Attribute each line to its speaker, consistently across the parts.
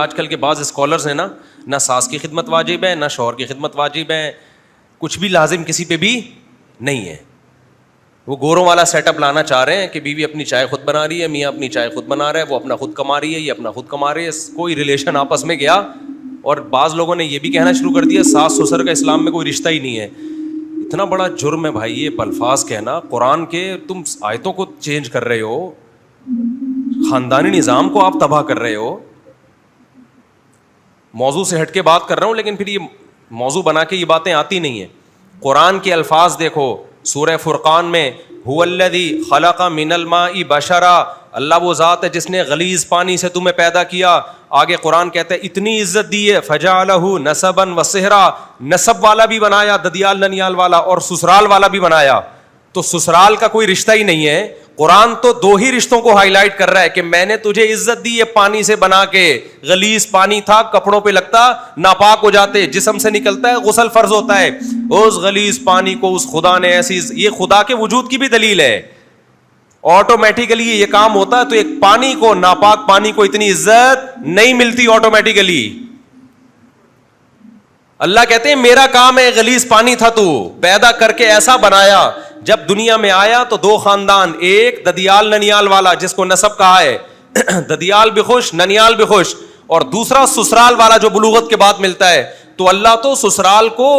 Speaker 1: آج کل کے بعض اسکالرز ہیں نا, نہ ساس کی خدمت واجب ہے, نہ شوہر کی خدمت واجب ہے, کچھ بھی لازم کسی پہ بھی نہیں ہے. وہ گوروں والا سیٹ اپ لانا چاہ رہے ہیں کہ بیوی اپنی چائے خود بنا رہی ہے, میاں اپنی چائے خود بنا رہا ہے, وہ اپنا خود کما رہی ہے, یہ اپنا خود کما رہی ہے, کوئی ریلیشن آپس میں گیا. اور بعض لوگوں نے یہ بھی کہنا شروع کر دیا ساس سسر کا اسلام میں کوئی رشتہ ہی نہیں ہے. اتنا بڑا جرم ہے بھائی یہ الفاظ کہنا. قرآن کے تم آیتوں کو چینج کر رہے ہو, خاندانی نظام کو آپ تباہ کر رہے ہو. موضوع سے ہٹ کے بات کر رہا ہوں, لیکن پھر یہ موضوع بنا کے یہ باتیں آتی نہیں ہیں. قرآن کے الفاظ دیکھو, سورہ فرقان میں هو الذی خلق من الماء بشرا, اللہ وہ ذات ہے جس نے غلیظ پانی سے تمہیں پیدا کیا. آگے قرآن کہتا ہے اتنی عزت دی ہے, فجعلہ نسبا وصہرا, نسب والا بھی بنایا, ددیال ننیال والا, اور سسرال والا بھی بنایا. تو سسرال کا کوئی رشتہ ہی نہیں ہے. قرآن تو دو ہی رشتوں کو ہائی لائٹ کر رہا ہے کہ میں نے تجھے عزت دی ہے پانی سے بنا کے. غلیظ پانی تھا, کپڑوں پہ لگتا, ناپاک ہو جاتے, جسم سے نکلتا ہے, غسل فرض ہوتا ہے. اس غلیظ پانی کو اس خدا نے ایسی, یہ خدا کے وجود کی بھی دلیل ہے, آٹومیٹیکلی یہ کام ہوتا ہے. تو ایک پانی کو, ناپاک پانی کو اتنی عزت نہیں ملتی آٹومیٹیکلی. اللہ کہتے ہیں میرا کام ہے, غلیظ پانی تھا تو پیدا کر کے ایسا بنایا. جب دنیا میں آیا تو دو خاندان, ایک ددیال ننیال والا جس کو نسب کہا ہے, ددیال بھی خوش ننیال بھی خوش, اور دوسرا سسرال والا جو بلوغت کے بعد ملتا ہے. تو اللہ تو سسرال کو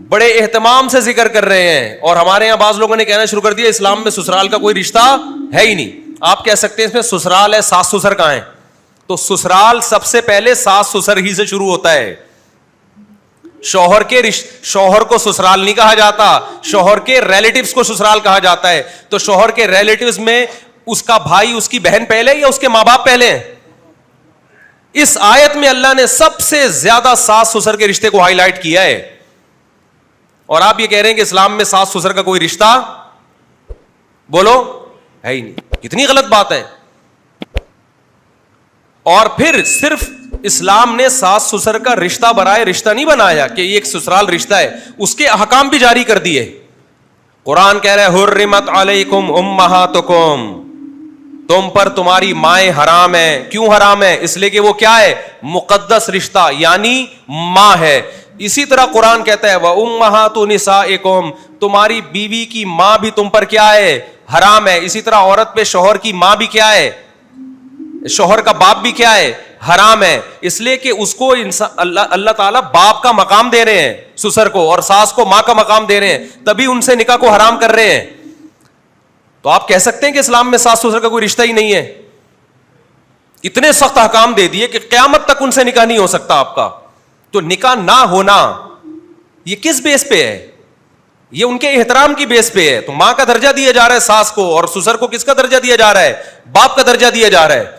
Speaker 1: بڑے اہتمام سے ذکر کر رہے ہیں, اور ہمارے یہاں بعض لوگوں نے کہنا شروع کر دیا اسلام میں سسرال کا کوئی رشتہ ہے ہی نہیں. آپ کہہ سکتے ہیں اس میں سسرال ہے, ساس سسر کہاں ہیں؟ تو سسرال سب سے پہلے ساس سسر ہی سے شروع ہوتا ہے. شوہر کو سسرال نہیں کہا جاتا, شوہر کے ریلیٹیوز کو سسرال کہا جاتا ہے. تو شوہر کے ریلیٹیوز میں اس کا بھائی, اس کی بہن پہلے یا اس کے ماں باپ پہلے ہیں؟ اس آیت میں اللہ نے سب سے زیادہ ساس سسر کے رشتے کو ہائی لائٹ کیا ہے. اور آپ یہ کہہ رہے ہیں کہ اسلام میں ساس سسر کا کوئی رشتہ بولو ہے ہی نہیں. کتنی غلط بات ہے. اور پھر صرف اسلام نے ساس سسر کا رشتہ برائے رشتہ نہیں بنایا کہ یہ ایک سسرال رشتہ ہے, اس کے احکام بھی جاری کر دیے. قرآن کہہ رہا ہے حرمت علیکم امہاتکم, تم پر تمہاری مائیں حرام ہیں. کیوں حرام ہے؟ اس لیے کہ وہ کیا ہے؟ مقدس رشتہ, یعنی ماں ہے. اسی طرح قرآن کہتا ہے وَأُمَّهَاتُ نِسَائِكُمْ, تمہاری بیوی کی ماں بھی تم پر کیا ہے؟ حرام ہے. اسی طرح عورت پہ شوہر کی ماں بھی کیا ہے؟ شوہر کا باپ بھی کیا ہے؟ حرام ہے. اس لیے کہ اس کو اللہ تعالیٰ باپ کا مقام دے رہے ہیں سسر کو, اور ساس کو ماں کا مقام دے رہے ہیں, تبھی ان سے نکاح کو حرام کر رہے ہیں. تو آپ کہہ سکتے ہیں کہ اسلام میں ساس سسر کا کوئی رشتہ ہی نہیں ہے. اتنے سخت احکام دے دیے کہ قیامت تک ان سے نکاح نہیں ہو سکتا آپ کا. تو نکاح نہ ہونا یہ کس بیس پہ ہے؟ یہ ان کے احترام کی بیس پہ ہے. تو ماں کا درجہ دیا جا رہا ہے ساس کو, اور سسر کو کس کا درجہ دیا جا رہا ہے؟ باپ کا درجہ دیا جا رہا ہے.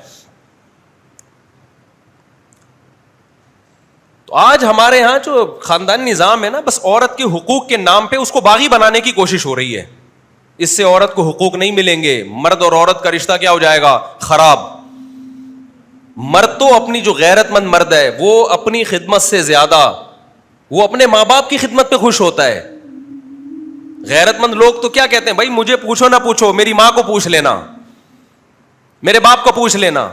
Speaker 1: تو آج ہمارے ہاں جو خاندانی نظام ہے نا, بس عورت کے حقوق کے نام پہ اس کو باغی بنانے کی کوشش ہو رہی ہے. اس سے عورت کو حقوق نہیں ملیں گے, مرد اور عورت کا رشتہ کیا ہو جائے گا؟ خراب. مرد تو اپنی جو غیرت مند مرد ہے وہ اپنی خدمت سے زیادہ وہ اپنے ماں باپ کی خدمت پہ خوش ہوتا ہے. غیرت مند لوگ تو کیا کہتے ہیں؟ بھائی مجھے پوچھو نہ پوچھو, میری ماں کو پوچھ لینا, میرے باپ کو پوچھ لینا.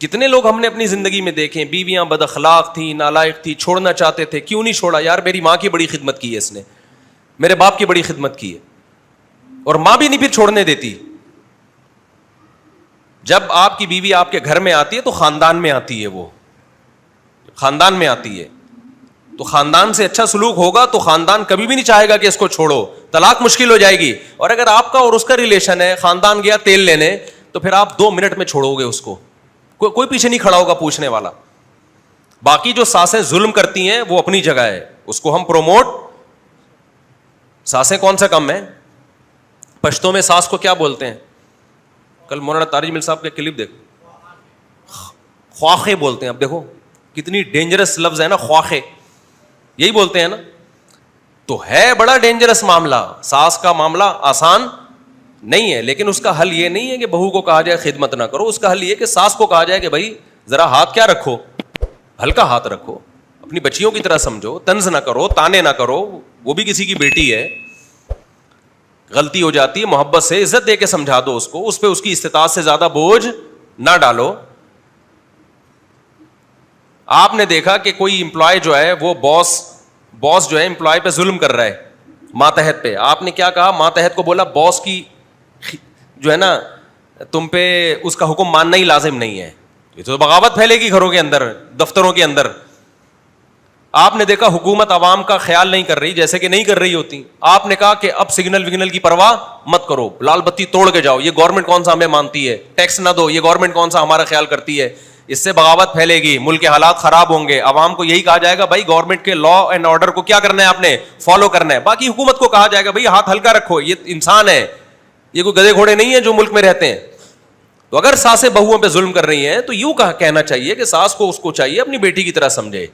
Speaker 1: کتنے لوگ ہم نے اپنی زندگی میں دیکھے, بیویاں بد اخلاق تھیں, نالائق تھی, چھوڑنا چاہتے تھے. کیوں نہیں چھوڑا؟ یار میری ماں کی بڑی خدمت کی ہے اس نے, میرے باپ کی بڑی خدمت کی ہے. اور ماں بھی نہیں پھر چھوڑنے دیتی. جب آپ کی بیوی آپ کے گھر میں آتی ہے تو خاندان میں آتی ہے, وہ خاندان میں آتی ہے, تو خاندان سے اچھا سلوک ہوگا تو خاندان کبھی بھی نہیں چاہے گا کہ اس کو چھوڑو. طلاق مشکل ہو جائے گی. اور اگر آپ کا اور اس کا ریلیشن ہے, خاندان گیا تیل لینے, تو پھر آپ 2 منٹ میں چھوڑو گے اس کو, کوئی پیچھے نہیں کھڑا ہوگا پوچھنے والا. باقی جو ساسیں ظلم کرتی ہیں وہ اپنی جگہ ہے, اس کو ہم پروموٹ. ساسیں کون سا کم ہے؟ پشتوں میں ساس کو کیا بولتے ہیں؟ کل مولانا طارق مل صاحب کا کلپ دیکھو, خواخے بولتے ہیں. اب دیکھو کتنی ڈینجرس لفظ ہے نا, خواخے, یہی بولتے ہیں نا. تو ہے بڑا ڈینجرس معاملہ. ساس کا معاملہ آسان نہیں ہے, لیکن اس کا حل یہ نہیں ہے کہ بہو کو کہا جائے خدمت نہ کرو. اس کا حل یہ کہ ساس کو کہا جائے کہ بھائی ذرا ہاتھ کیا رکھو, ہلکا ہاتھ رکھو, اپنی بچیوں کی طرح سمجھو, طنز نہ کرو, تانے نہ کرو, وہ بھی کسی کی بیٹی ہے, غلطی ہو جاتی ہے, محبت سے عزت دے کے سمجھا دو اس کو, اس پہ اس کی استطاعت سے زیادہ بوجھ نہ ڈالو. آپ نے دیکھا کہ کوئی امپلائی جو ہے وہ باس جو ہے امپلائی پہ ظلم کر رہا ہے ماتحت پہ, آپ نے کیا کہا؟ ماتحت کو بولا باس کی جو ہے نا تم پہ اس کا حکم ماننا ہی لازم نہیں ہے. یہ تو بغاوت پھیلے گی گھروں کے اندر, دفتروں کے اندر. آپ نے دیکھا حکومت عوام کا خیال نہیں کر رہی, جیسے کہ نہیں کر رہی ہوتی. آپ نے کہا کہ اب سگنل وگنل کی پرواہ مت کرو, لال بتی توڑ کے جاؤ, یہ گورنمنٹ کون سا ہمیں مانتی ہے, ٹیکس نہ دو, یہ گورنمنٹ کون سا ہمارا خیال کرتی ہے. اس سے بغاوت پھیلے گی, ملک کے حالات خراب ہوں گے. عوام کو یہی کہا جائے گا بھائی گورنمنٹ کے لا اینڈ آرڈر کو کیا کرنا ہے, آپ نے فالو کرنا ہے. باقی حکومت کو کہا جائے گا بھائی ہاتھ ہلکا رکھو, یہ انسان ہے, یہ کوئی گدھے گھوڑے نہیں ہے جو ملک میں رہتے ہیں. تو اگر ساسیں بہوؤں پہ ظلم کر رہی ہیں تو یوں کہنا چاہیے کہ ساس کو اس کو چاہیے اپنی بیٹی کی طرح سمجھے.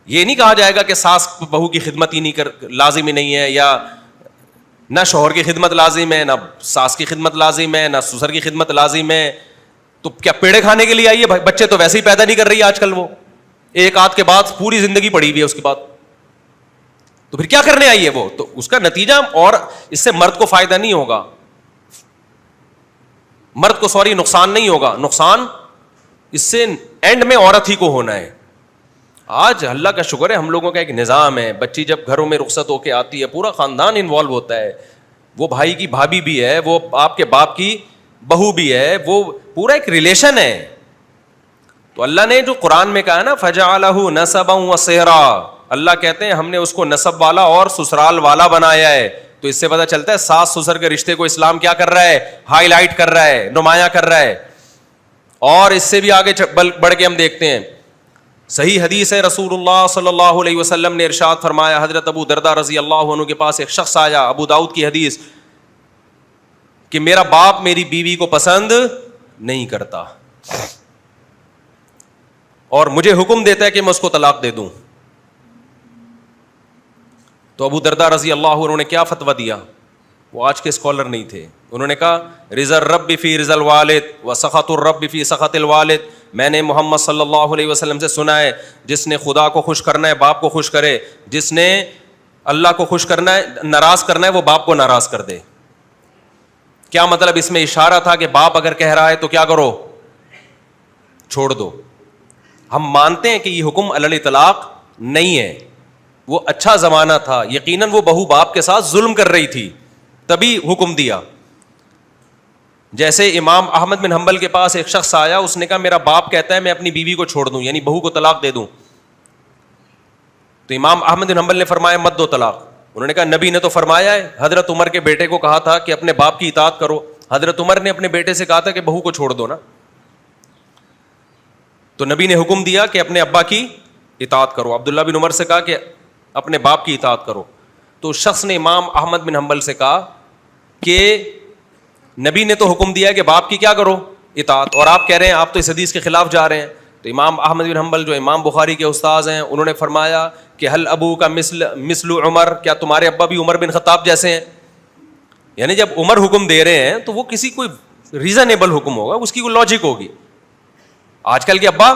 Speaker 1: یہ نہیں کہا جائے گا کہ ساس بہو کی خدمت ہی نہیں لازم ہی نہیں ہے, یا نہ شوہر کی خدمت لازم ہے, نہ ساس کی خدمت لازم ہے, نہ سسر کی خدمت لازم ہے. تو کیا پیڑے کھانے کے لیے آئیے؟ بچے تو ویسے ہی پیدا نہیں کر رہی آج کل, وہ ایک آدھ کے بعد پوری زندگی پڑی ہوئی ہے اس کے بعد, تو پھر کیا کرنے آئیے وہ؟ تو اس کا نتیجہ, اور اس سے مرد کو فائدہ نہیں ہوگا, مرد کو نقصان نہیں ہوگا, نقصان اس سے اینڈ میں عورت ہی کو ہونا ہے. آج اللہ کا شکر ہے ہم لوگوں کا ایک نظام ہے, بچی جب گھروں میں رخصت ہو کے آتی ہے پورا خاندان انوالو ہوتا ہے, وہ بھائی کی بھابھی بھی ہے, وہ آپ کے باپ کی بہو بھی ہے, وہ پورا ایک ریلیشن ہے. تو اللہ نے جو قرآن میں کہا نا فَجَعَلَهُ نَسَبًا وَصِهْرًا, اللہ کہتے ہیں ہم نے اس کو نسب والا اور سسرال والا بنایا ہے. تو اس سے پتہ چلتا ہے ساس سسر کے رشتے کو اسلام کیا کر رہا ہے, ہائی لائٹ کر رہا ہے, نمایاں کر رہا ہے. اور اس سے بھی آگے بڑھ کے ہم دیکھتے ہیں, صحیح حدیث ہے, رسول اللہ صلی اللہ علیہ وسلم نے ارشاد فرمایا, حضرت ابو دردہ رضی اللہ عنہ کے پاس ایک شخص آیا, ابو داؤد کی حدیث, کہ میرا باپ میری بیوی کو پسند نہیں کرتا اور مجھے حکم دیتا ہے کہ میں اس کو طلاق دے دوں. تو ابو دردہ رضی اللہ عنہ نے کیا فتویٰ دیا؟ وہ آج کے اسکالر نہیں تھے. انہوں نے کہا رضا الرب فی رضا الوالد و سخط الرب فی سخط الوالد. میں نے محمد صلی اللہ علیہ وسلم سے سنا ہے, جس نے خدا کو خوش کرنا ہے باپ کو خوش کرے, جس نے اللہ کو خوش کرنا ہے ناراض کرنا ہے وہ باپ کو ناراض کر دے. کیا مطلب؟ اس میں اشارہ تھا کہ باپ اگر کہہ رہا ہے تو کیا کرو, چھوڑ دو. ہم مانتے ہیں کہ یہ حکم علی الاطلاق نہیں ہے, وہ اچھا زمانہ تھا, یقیناً وہ بہو باپ کے ساتھ ظلم کر رہی تھی تبھی حکم دیا. جیسے امام احمد بن حنبل کے پاس ایک شخص آیا, اس نے کہا میرا باپ کہتا ہے میں اپنی بیوی کو چھوڑ دوں, یعنی بہو کو طلاق دے دوں. تو امام احمد بن حنبل نے فرمایا مت دو طلاق. انہوں نے کہا نبی نے تو فرمایا ہے, حضرت عمر کے بیٹے کو کہا تھا کہ اپنے باپ کی اطاعت کرو, حضرت عمر نے اپنے بیٹے سے کہا تھا کہ بہو کو چھوڑ دو نا. تو نبی نے حکم دیا کہ اپنے ابا کی اطاعت کرو. عبداللہ بن عمر سے کہا کہ اپنے باپ کی اطاعت کرو. تو اس شخص نے امام احمد بن حنبل سے کہا کہ نبی نے تو حکم دیا ہے کہ باپ کی کیا کرو, اطاعت, اور آپ کہہ رہے ہیں آپ تو اس حدیث کے خلاف جا رہے ہیں. تو امام احمد بن حنبل جو امام بخاری کے استاذ ہیں, انہوں نے فرمایا کہ حل ابو کا مثل عمر, کیا تمہارے ابا بھی عمر بن خطاب جیسے ہیں؟ یعنی جب عمر حکم دے رہے ہیں تو وہ کسی کوئی ریزنیبل حکم ہوگا, اس کی کوئی لاجک ہوگی. آج کل کے ابا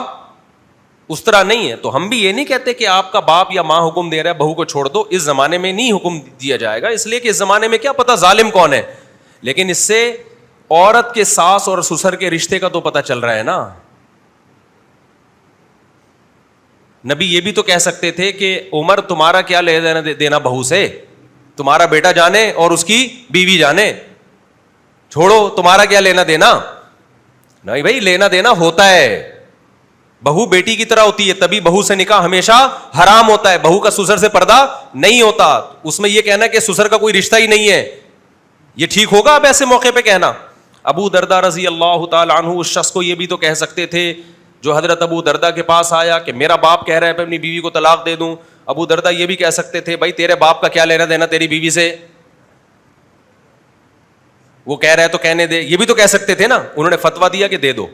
Speaker 1: اس طرح نہیں ہے. تو ہم بھی یہ نہیں کہتے کہ آپ کا باپ یا ماں حکم دے رہا ہے بہو کو چھوڑ دو, اس زمانے میں نہیں حکم دیا جائے گا, اس لیے کہ اس زمانے میں کیا پتا ظالم کون ہے. لیکن اس سے عورت کے ساس اور سسر کے رشتے کا تو پتہ چل رہا ہے نا. نبی یہ بھی تو کہہ سکتے تھے کہ عمر تمہارا کیا لے دینا بہو سے, تمہارا بیٹا جانے اور اس کی بیوی جانے, چھوڑو تمہارا کیا لینا دینا. نہیں بھائی, لینا دینا ہوتا ہے, بہو بیٹی کی طرح ہوتی ہے, تبھی بہو سے نکاح ہمیشہ حرام ہوتا ہے, بہو کا سسر سے پردہ نہیں ہوتا. اس میں یہ کہنا کہ سسر کا کوئی رشتہ ہی نہیں ہے, یہ ٹھیک ہوگا اب ایسے موقع پہ کہنا؟ ابو دردہ رضی اللہ تعالی عنہ اس شخص کو یہ بھی تو کہہ سکتے تھے جو حضرت ابو دردہ کے پاس آیا کہ میرا باپ کہہ رہا ہے میں اپنی بیوی کو طلاق دے دوں. ابو دردہ یہ بھی کہہ سکتے تھے بھائی تیرے باپ کا کیا لینا دینا تیری بیوی سے, وہ کہہ رہا ہے تو کہنے دے, یہ بھی تو کہہ سکتے تھے نا. انہوں نے فتویٰ دیا کہ دے دو.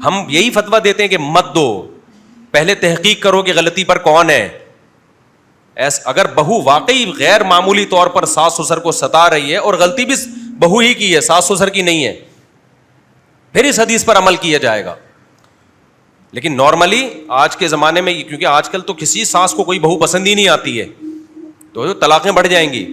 Speaker 1: ہم یہی فتویٰ دیتے ہیں کہ مت دو, پہلے تحقیق کرو کہ غلطی پر کون ہے. اگر بہو واقعی غیر معمولی طور پر ساس سسر کو ستا رہی ہے اور غلطی بھی بہو ہی کی ہے, ساس سسر کی نہیں ہے, پھر اس حدیث پر عمل کیا جائے گا. لیکن نارملی آج کے زمانے میں, کیونکہ آج کل تو کسی ساس کو کوئی بہو پسند ہی نہیں آتی ہے, تو طلاقیں بڑھ جائیں گی.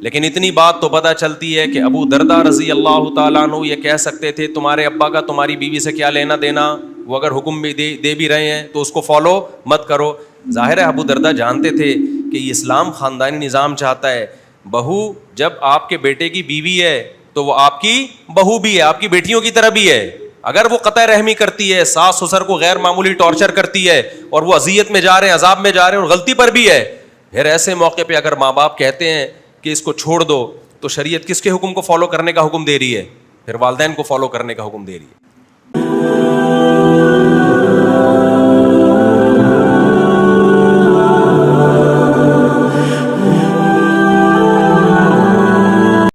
Speaker 1: لیکن اتنی بات تو پتہ چلتی ہے کہ ابو دردہ رضی اللہ تعالیٰ عنہ یہ کہہ سکتے تھے تمہارے ابا کا تمہاری بیوی سے کیا لینا دینا, وہ اگر حکم بھی دے بھی رہے ہیں تو اس کو فالو مت کرو. ظاہر ہے ابو دردہ جانتے تھے کہ یہ اسلام خاندانی نظام چاہتا ہے. بہو جب آپ کے بیٹے کی بیوی ہے تو وہ آپ کی بہو بھی ہے, آپ کی بیٹیوں کی طرح بھی ہے. اگر وہ قطع رحمی کرتی ہے, ساس سسر کو غیر معمولی ٹارچر کرتی ہے اور وہ اذیت میں جا رہے ہیں, عذاب میں جا رہے ہیں اور غلطی پر بھی ہے, پھر ایسے موقع پہ اگر ماں باپ کہتے ہیں کہ اس کو چھوڑ دو, تو شریعت کس کے حکم کو فالو کرنے کا حکم دے رہی ہے؟ پھر والدین کو فالو کرنے کا حکم دے رہی ہے.